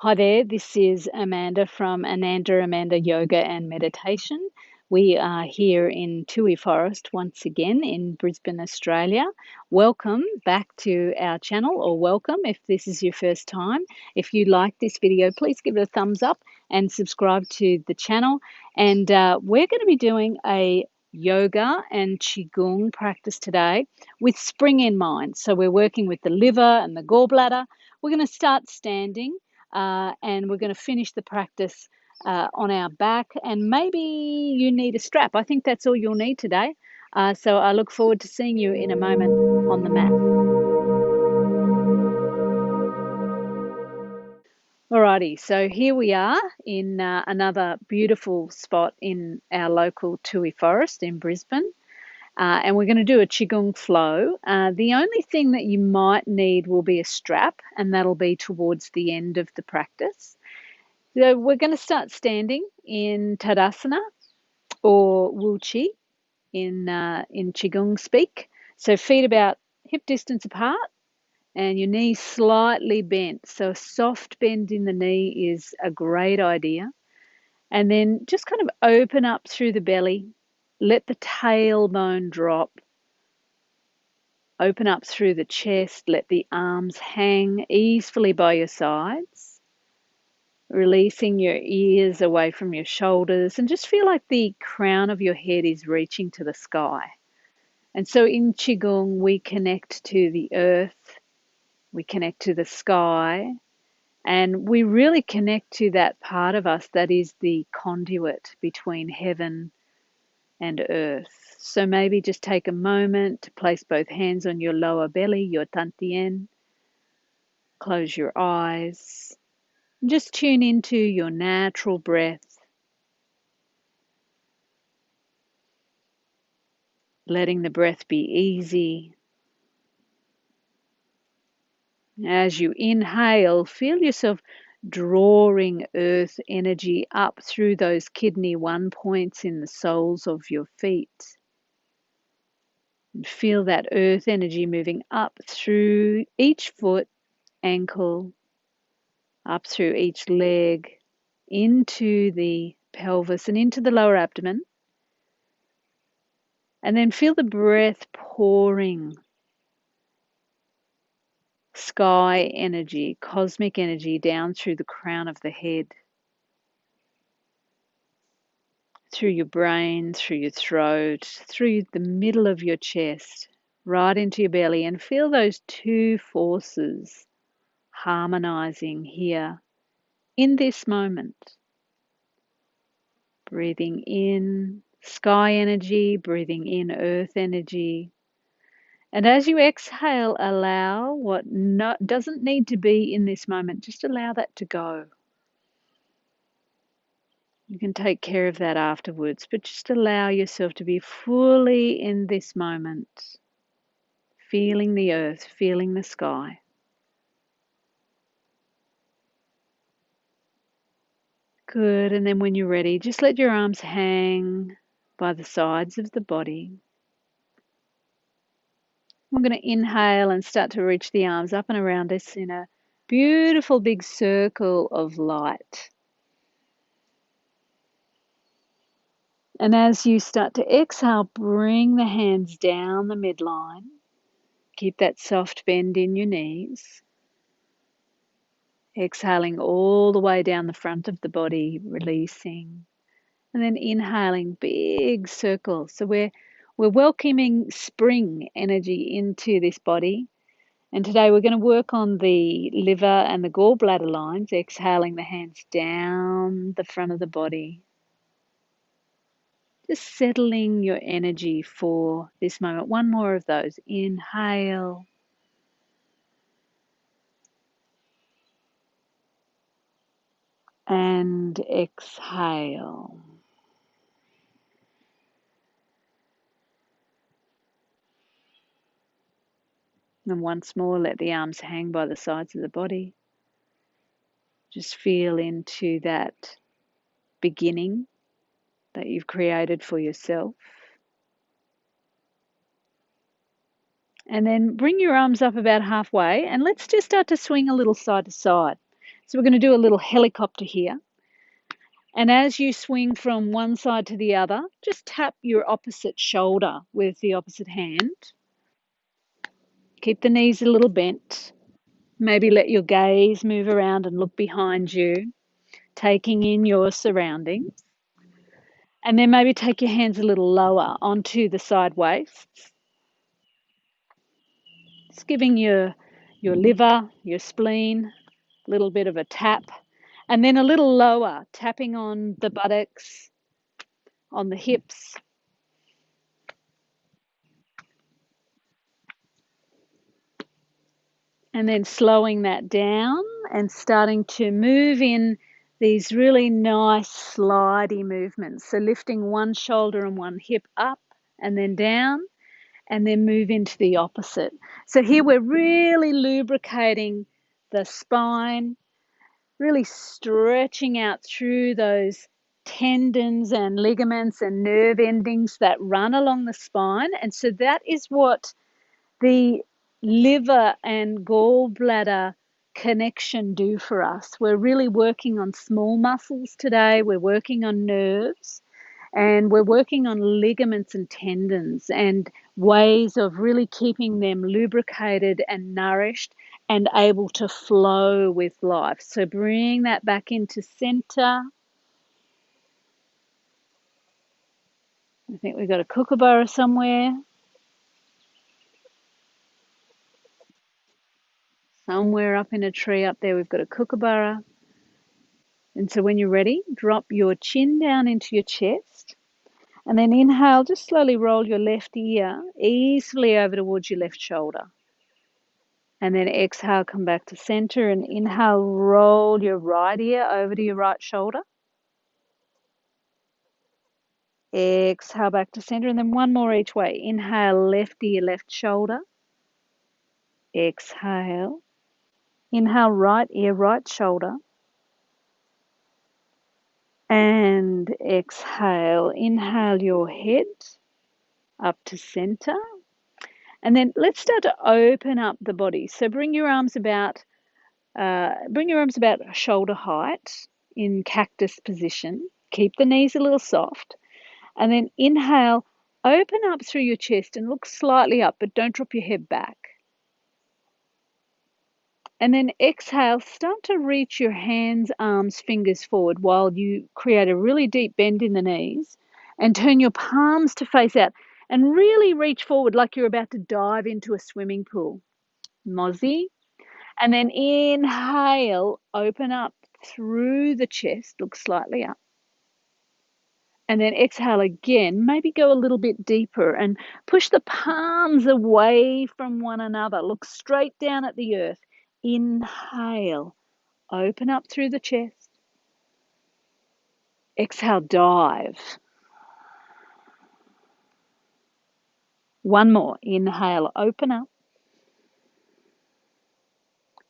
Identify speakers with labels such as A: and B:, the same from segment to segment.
A: Hi there, this is Amanda from Amanda Yoga and Meditation. We are here in Toohey Forest once again in Brisbane, Australia. Welcome back to our channel, or welcome if this is your first time. If you like this video, please give it a thumbs up and subscribe to the channel. And we're going to be doing a Yoga and Chi Gung practice today with spring in mind. So we're working with the liver and the gallbladder. We're going to start standing. And we're going to finish the practice on our back, and maybe you need a strap. I think that's all you'll need today. So I look forward to seeing you in a moment on the mat. Alrighty, so here we are in another beautiful spot in our local Toohey Forest in Brisbane. And we're going to do a Qigong flow. The only thing that you might need will be a strap, and that'll be towards the end of the practice. So we're going to start standing in Tadasana, or Wu Chi in Qigong speak. So feet about hip distance apart and your knees slightly bent. So a soft bend in the knee is a great idea. And then just kind of open up through the belly. Let the tailbone drop. Open up through the chest. Let the arms hang easily by your sides. Releasing your ears away from your shoulders, and just feel like the crown of your head is reaching to the sky. And so in Qigong, we connect to the earth, we connect to the sky, and we really connect to that part of us that is the conduit between heaven and earth. So maybe just take a moment to place both hands on your lower belly, your tantien. Close your eyes. Just tune into your natural breath, letting the breath be easy. As you inhale, feel yourself drawing earth energy up through those kidney 1 points in the soles of your feet. And feel that earth energy moving up through each foot, ankle, up through each leg, into the pelvis and into the lower abdomen. And then feel the breath pouring sky energy, cosmic energy down through the crown of the head, through your brain, through your throat, through the middle of your chest, right into your belly, and feel those two forces harmonizing here in this moment. Breathing in sky energy, breathing in earth energy. And as you exhale, allow what doesn't need to be in this moment, just allow that to go. You can take care of that afterwards, but just allow yourself to be fully in this moment, feeling the earth, feeling the sky. Good, and then when you're ready, just let your arms hang by the sides of the body. We're going to inhale and start to reach the arms up and around us in a beautiful big circle of light. And as you start to exhale, bring the hands down the midline. Keep that soft bend in your knees. Exhaling all the way down the front of the body, releasing. And then inhaling, big circle. So we're welcoming spring energy into this body. And today we're going to work on the liver and the gallbladder lines, exhaling the hands down the front of the body. Just settling your energy for this moment. One more of those. Inhale. And exhale. And once more, let the arms hang by the sides of the body. Just feel into that beginning that you've created for yourself. And then bring your arms up about halfway, and let's just start to swing a little side to side. So we're going to do a little helicopter here. And as you swing from one side to the other, just tap your opposite shoulder with the opposite hand. Keep the knees a little bent. Maybe let your gaze move around and look behind you, taking in your surroundings. And then maybe take your hands a little lower onto the side waists. Just giving your liver, your spleen, a little bit of a tap. And then a little lower, tapping on the buttocks, on the hips. And then slowing that down and starting to move in these really nice slidey movements. So lifting one shoulder and one hip up and then down, and then move into the opposite. So here we're really lubricating the spine, really stretching out through those tendons and ligaments and nerve endings that run along the spine. And so that is what the liver and gallbladder connection do for us. We're really working on small muscles today. We're working on nerves, and we're working on ligaments and tendons and ways of really keeping them lubricated and nourished and able to flow with life. So bring that back into center. I think we've got a kookaburra somewhere. Somewhere up in a tree up there, we've got a kookaburra. And so when you're ready, drop your chin down into your chest. And then inhale, just slowly roll your left ear easily over towards your left shoulder. And then exhale, come back to center and inhale, roll your right ear over to your right shoulder. Exhale back to center and then one more each way. Inhale, left ear, left shoulder. Exhale. Inhale, right ear, right shoulder. And exhale. Inhale your head up to center. And then let's start to open up the body. So bring your arms about shoulder height in cactus position. Keep the knees a little soft. And then inhale, open up through your chest and look slightly up, but don't drop your head back. And then exhale, start to reach your hands, arms, fingers forward while you create a really deep bend in the knees and turn your palms to face out and really reach forward like you're about to dive into a swimming pool. Mozzie. And then inhale, open up through the chest, look slightly up. And then exhale again, maybe go a little bit deeper and push the palms away from one another. Look straight down at the earth. Inhale, open up through the chest. Exhale, dive. One more. Inhale, open up.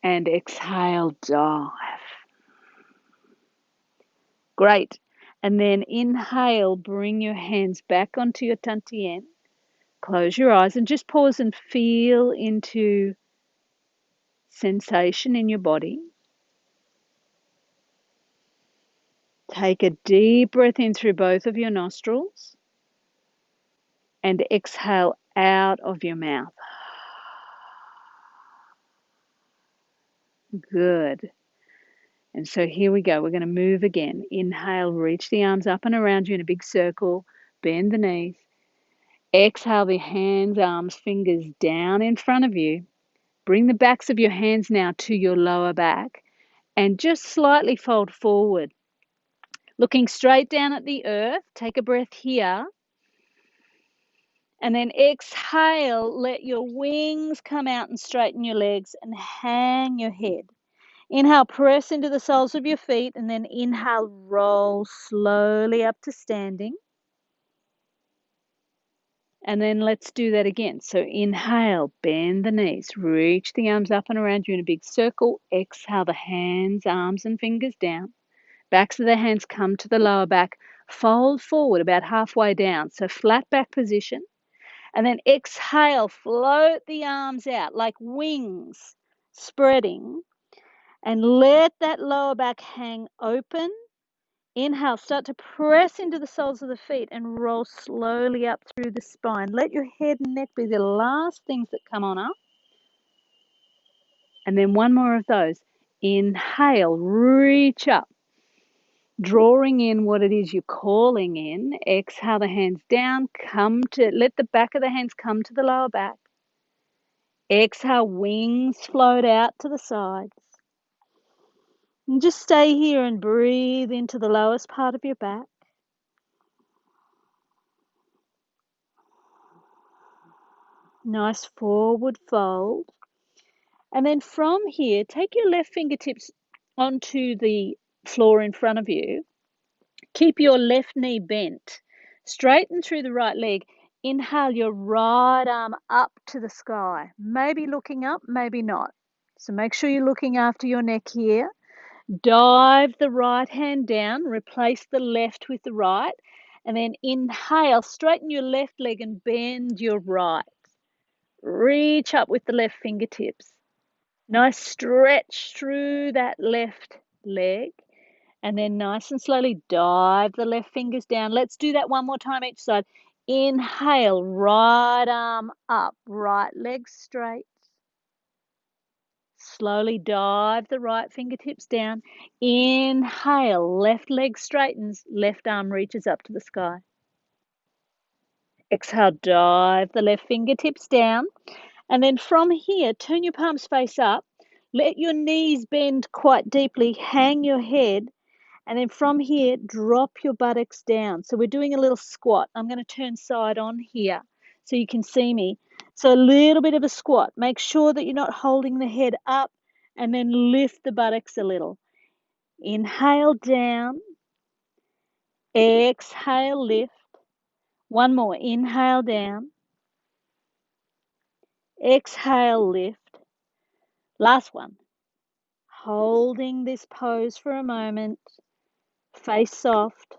A: And exhale, dive. Great. And then inhale, bring your hands back onto your tantien. Close your eyes and just pause and feel into sensation in your body. Take a deep breath in through both of your nostrils and exhale out of your mouth. Good. And so here we go. We're going to move again. Inhale, reach the arms up and around you in a big circle. Bend the knees. Exhale the hands, arms, fingers down in front of you. Bring the backs of your hands now to your lower back and just slightly fold forward. Looking straight down at the earth. Take a breath here. And then exhale, let your wings come out and straighten your legs and hang your head. Inhale, press into the soles of your feet, and then inhale, roll slowly up to standing. And then let's do that again. So inhale, bend the knees, reach the arms up and around you in a big circle. Exhale, the hands, arms, and fingers down. Backs of the hands come to the lower back. Fold forward about halfway down. So flat back position. And then exhale, float the arms out like wings spreading. And let that lower back hang open. Inhale, start to press into the soles of the feet and roll slowly up through the spine. Let your head and neck be the last things that come on up. And then one more of those. Inhale, reach up, drawing in what it is you're calling in. Exhale the hands down, let the back of the hands come to the lower back. Exhale, wings float out to the sides. And just stay here and breathe into the lowest part of your back. Nice forward fold. And then from here, take your left fingertips onto the floor in front of you. Keep your left knee bent. Straighten through the right leg. Inhale your right arm up to the sky. Maybe looking up, maybe not. So make sure you're looking after your neck here. Dive the right hand down. Replace the left with the right. And then inhale, straighten your left leg and bend your right. Reach up with the left fingertips. Nice stretch through that left leg. And then nice and slowly dive the left fingers down. Let's do that one more time each side. Inhale, right arm up, right leg straight. Slowly dive the right fingertips down. Inhale, left leg straightens, left arm reaches up to the sky. Exhale, dive the left fingertips down. And then from here, turn your palms face up. Let your knees bend quite deeply. Hang your head. And then from here, drop your buttocks down. So we're doing a little squat. I'm going to turn side on here so you can see me. So a little bit of a squat. Make sure that you're not holding the head up, and then lift the buttocks a little. Inhale down. Exhale, lift. One more. Inhale down. Exhale, lift. Last one. Holding this pose for a moment. Face soft.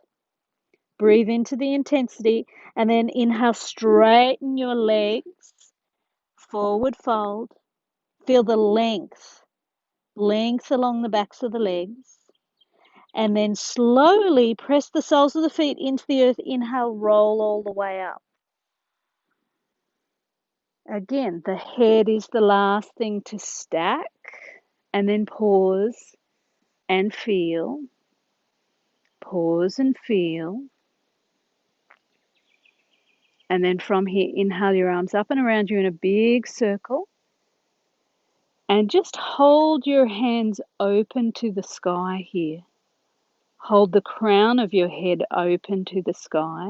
A: Breathe into the intensity, and then inhale, straighten your legs, forward fold. Feel the length along the backs of the legs. And then slowly press the soles of the feet into the earth. Inhale, roll all the way up. Again, the head is the last thing to stack, and then pause and feel. Pause and feel. And then from here, inhale your arms up and around you in a big circle. And just hold your hands open to the sky here. Hold the crown of your head open to the sky.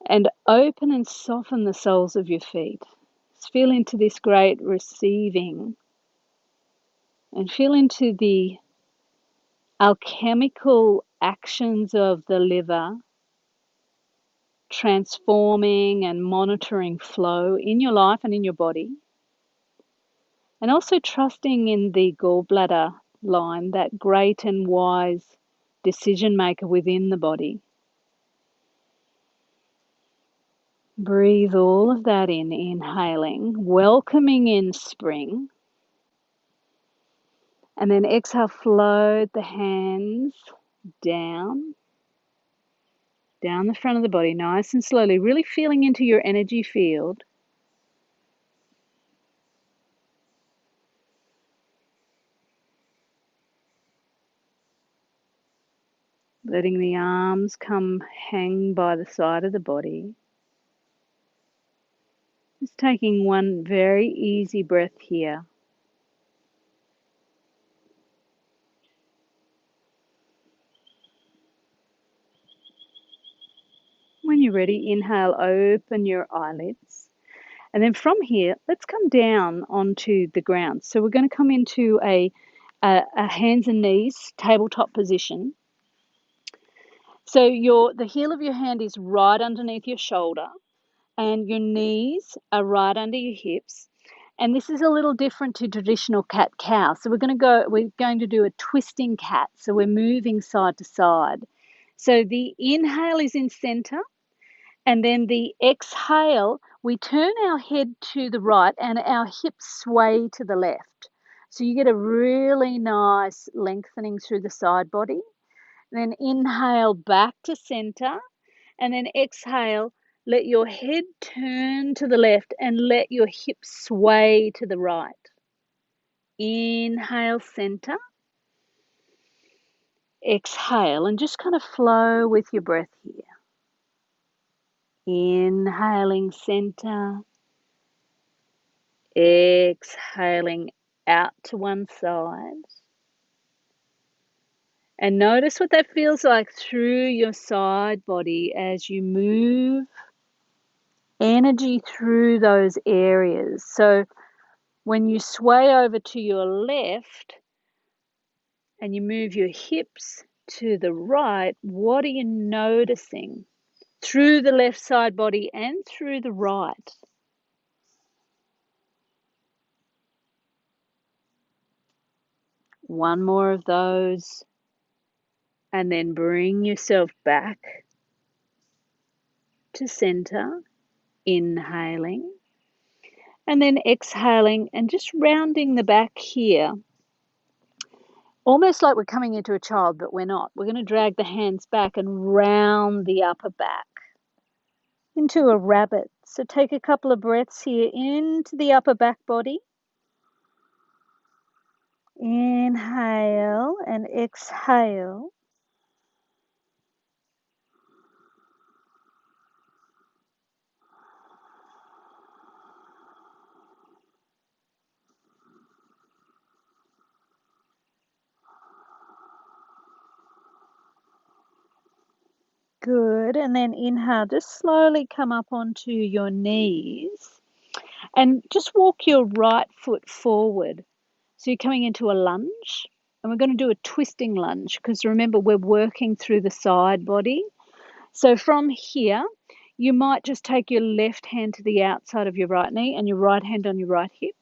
A: And open and soften the soles of your feet. Just feel into this great receiving. And feel into the alchemical actions of the liver transforming and monitoring flow in your life and in your body. And also trusting in the gallbladder line, that great and wise decision maker within the body. Breathe all of that in, inhaling, welcoming in spring. And then exhale, float the hands down the front of the body, nice and slowly, really feeling into your energy field. Letting the arms come hang by the side of the body. Just taking one very easy breath here. When you're ready, inhale, open your eyelids. And then from here, let's come down onto the ground. So we're going to come into a hands and knees tabletop position. So the heel of your hand is right underneath your shoulder, and your knees are right under your hips. And this is a little different to traditional cat-cow. So we're going to do a twisting cat. So we're moving side to side. So the inhale is in center. And then the exhale, we turn our head to the right and our hips sway to the left. So you get a really nice lengthening through the side body. Then inhale back to center, and then exhale, let your head turn to the left and let your hips sway to the right. Inhale, center. Exhale, and just kind of flow with your breath here. Inhaling, center. Exhaling out to one side. And notice what that feels like through your side body as you move energy through those areas. So when you sway over to your left and you move your hips to the right, what are you noticing through the left side body and through the right? One more of those, and then bring yourself back to center, inhaling, and then exhaling and just rounding the back here. Almost like we're coming into a child, but we're not. We're going to drag the hands back and round the upper back into a rabbit. So take a couple of breaths here into the upper back body. Inhale and exhale. Good. And then inhale, just slowly come up onto your knees and just walk your right foot forward. So you're coming into a lunge, and we're going to do a twisting lunge because remember, we're working through the side body. So from here, you might just take your left hand to the outside of your right knee and your right hand on your right hip.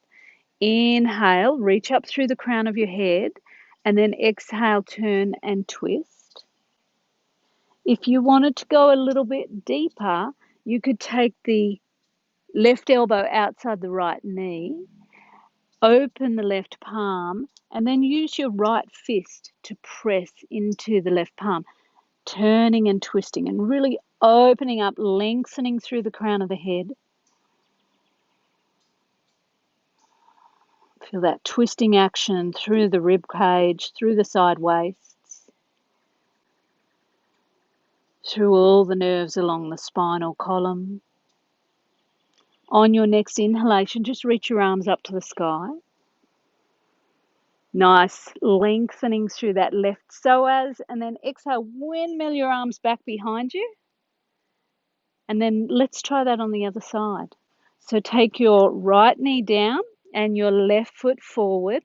A: Inhale, reach up through the crown of your head, and then exhale, turn and twist. If you wanted to go a little bit deeper, you could take the left elbow outside the right knee, open the left palm, and then use your right fist to press into the left palm, turning and twisting and really opening up, lengthening through the crown of the head. Feel that twisting action through the rib cage, through the side waists, through all the nerves along the spinal column. On your next inhalation, just reach your arms up to the sky. Nice lengthening through that left psoas, and then exhale, windmill your arms back behind you. And then let's try that on the other side. So take your right knee down and your left foot forward.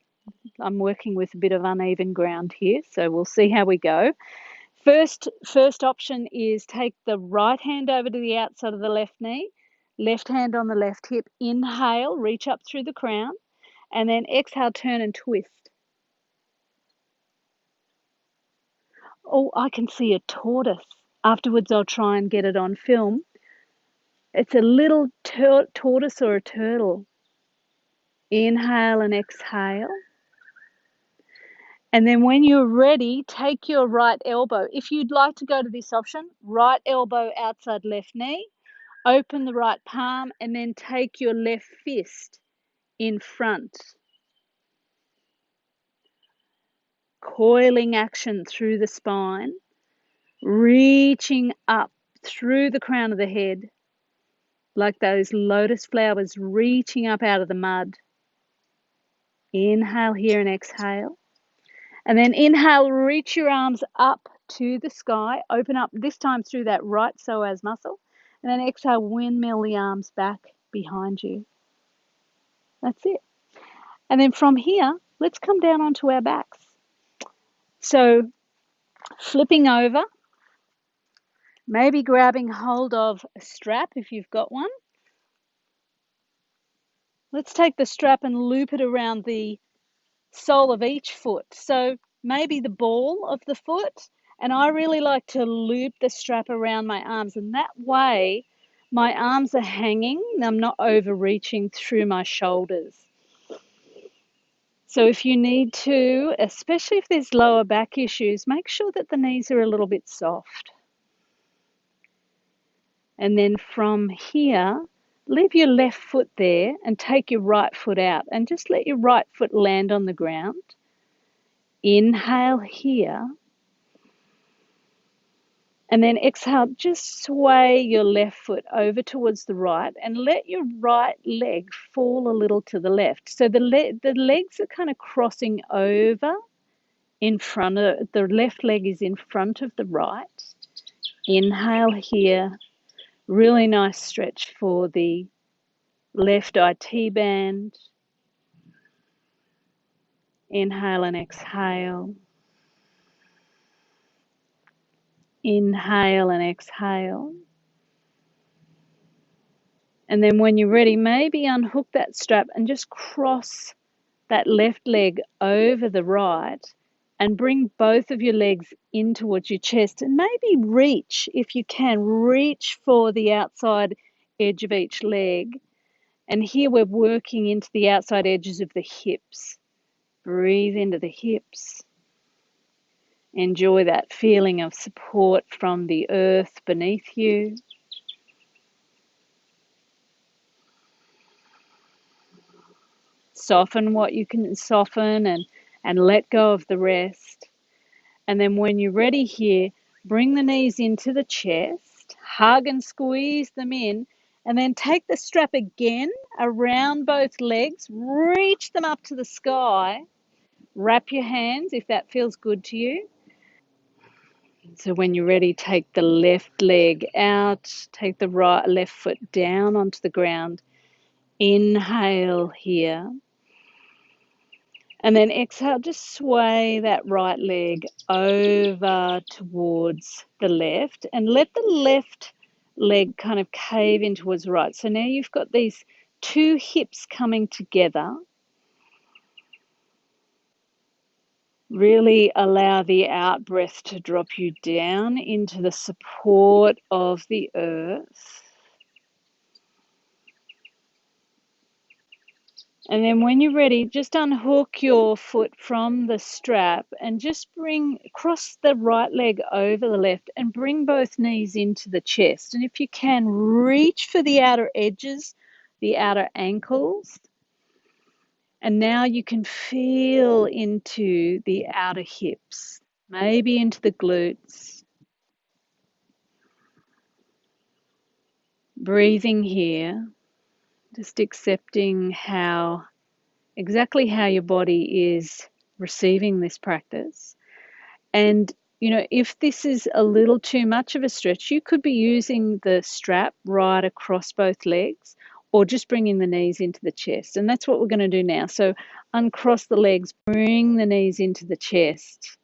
A: I'm working with a bit of uneven ground here, so we'll see how we go. First option is take the right hand over to the outside of the left knee, left hand on the left hip. Inhale, reach up through the crown, and then exhale, turn and twist. Oh, I can see a tortoise. Afterwards, I'll try and get it on film. It's a little tortoise or a turtle. Inhale and exhale. And then when you're ready, take your right elbow. If you'd like to go to this option, right elbow outside left knee, open the right palm, and then take your left fist in front. Coiling action through the spine, reaching up through the crown of the head, like those lotus flowers reaching up out of the mud. Inhale here and exhale. And then inhale, reach your arms up to the sky, open up this time through that right psoas muscle, and then exhale, windmill the arms back behind you. That's it. And then from here, let's come down onto our backs. So flipping over, maybe grabbing hold of a strap if you've got one. Let's take the strap and loop it around the sole of each foot. So maybe the ball of the foot, and I really like to loop the strap around my arms, and that way my arms are hanging and I'm not overreaching through my shoulders. So if you need to, especially if there's lower back issues, make sure that the knees are a little bit soft. And then from here, leave your left foot there and take your right foot out and just let your right foot land on the ground. Inhale here. And then exhale, just sway your left foot over towards the right and let your right leg fall a little to the left. So the legs are kind of crossing over in front of, the left leg is in front of the right. Inhale here. Really nice stretch for the left IT band. Inhale and exhale. Inhale and exhale. And then when you're ready, maybe unhook that strap and just cross that left leg over the right and bring both of your legs in towards your chest and maybe reach, if you can, reach for the outside edge of each leg. And here we're working into the outside edges of the hips. Breathe into the hips. Enjoy that feeling of support from the earth beneath you. Soften what you can soften and let go of the rest. And then when you're ready here, bring the knees into the chest, hug and squeeze them in, and then take the strap again around both legs, reach them up to the sky, wrap your hands if that feels good to you. So when you're ready, take the left leg out, take the left foot down onto the ground. Inhale here. And then exhale, just sway that right leg over towards the left and let the left leg kind of cave in towards the right. So now you've got these two hips coming together. Really allow the out breath to drop you down into the support of the earth. And then when you're ready, just unhook your foot from the strap and just cross the right leg over the left and bring both knees into the chest. And if you can, reach for the outer edges, the outer ankles. And now you can feel into the outer hips, maybe into the glutes. Breathing here, just accepting exactly how your body is receiving this practice. And, if this is a little too much of a stretch, you could be using the strap right across both legs or just bringing the knees into the chest. And that's what we're going to do now. So uncross the legs, bring the knees into the chest.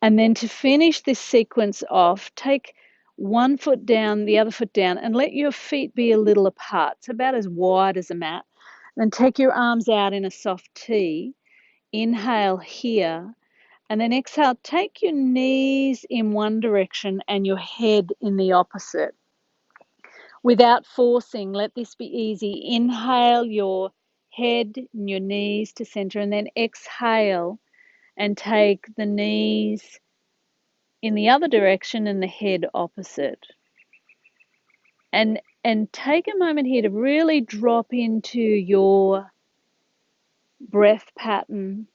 A: And then to finish this sequence off, take one foot down, the other foot down, and let your feet be a little apart. It's about as wide as a mat. Then take your arms out in a soft T. Inhale here. And then exhale, take your knees in one direction and your head in the opposite. Without forcing, let this be easy. Inhale your head and your knees to center, and then exhale and take the knees in the other direction and the head opposite. And take a moment here to really drop into your breath pattern.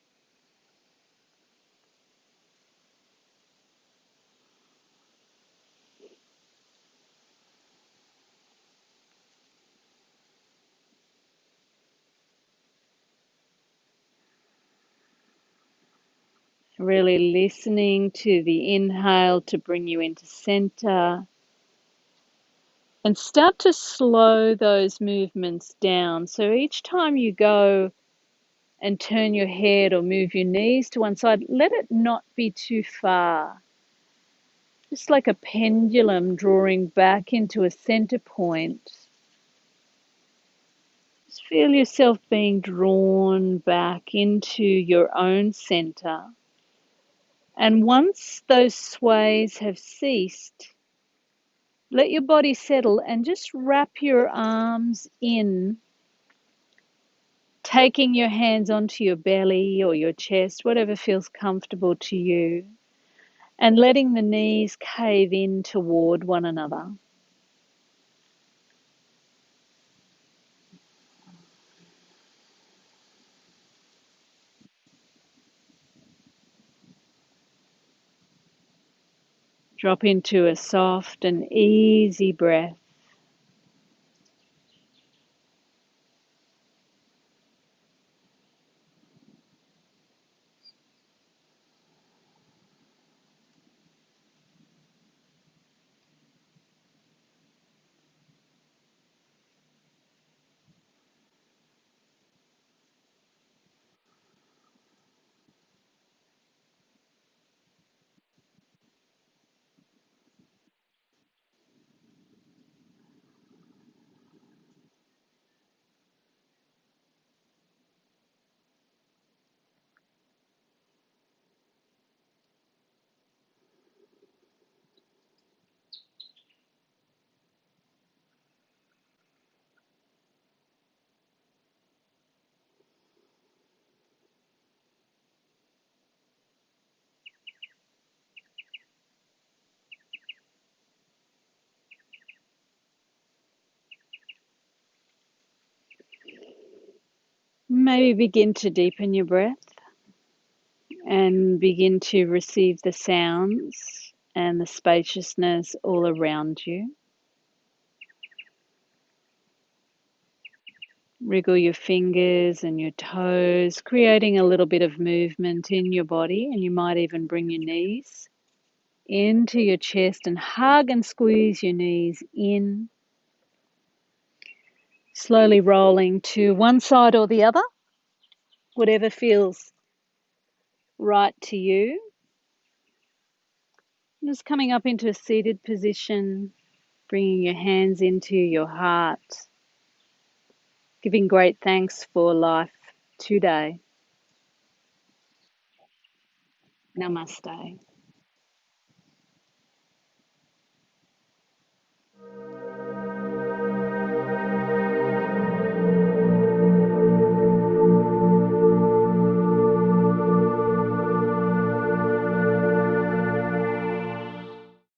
A: Really listening to the inhale to bring you into center. And start to slow those movements down. So each time you go and turn your head or move your knees to one side, let it not be too far. Just like a pendulum drawing back into a center point. Just feel yourself being drawn back into your own center. And once those sways have ceased, let your body settle and just wrap your arms in Taking your hands onto your belly or your chest, whatever feels comfortable to you, and letting the knees cave in toward one another. Drop into a soft and easy breath. Maybe begin to deepen your breath and begin to receive the sounds and the spaciousness all around you. Wriggle your fingers and your toes, creating a little bit of movement in your body, and you might even bring your knees into your chest and hug and squeeze your knees in, slowly rolling to one side or the other, whatever feels right to you. Just coming up into a seated position, bringing your hands into your heart, giving great thanks for life today. Namaste.